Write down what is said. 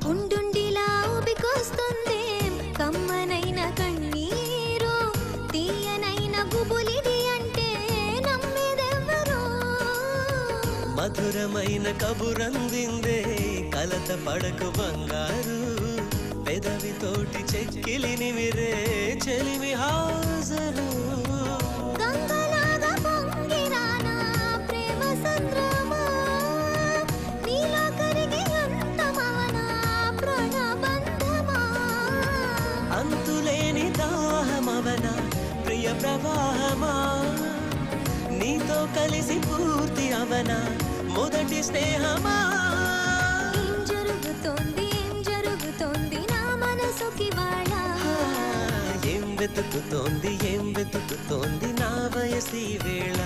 ఉండుండిలా ఉబికొస్తుంది కమ్మనైన కన్నీరు తీయనైన గుబులిది అంటే నమ్మేదెవ్వరు మధురమైన కబురందిందే కలత పడకు బంగారు పెదవితోటి చెక్కిలిని విరే చెలిమి హాజరు గంగలాగా పొంగిరానా ప్రేమ సంద్రమా నీలో కరిగి అంతమవనా ప్రాణబంధమా అంతులేని దాహమవన ప్రియ ప్రవాహమా నీతో కలిసి పూర్తి అవన మొదటి స్నేహమా ఏం జరుగుతోంది నా మనసుకి వాళ్ళ ఏం వెతుకుతోంది నా వయసి వేళ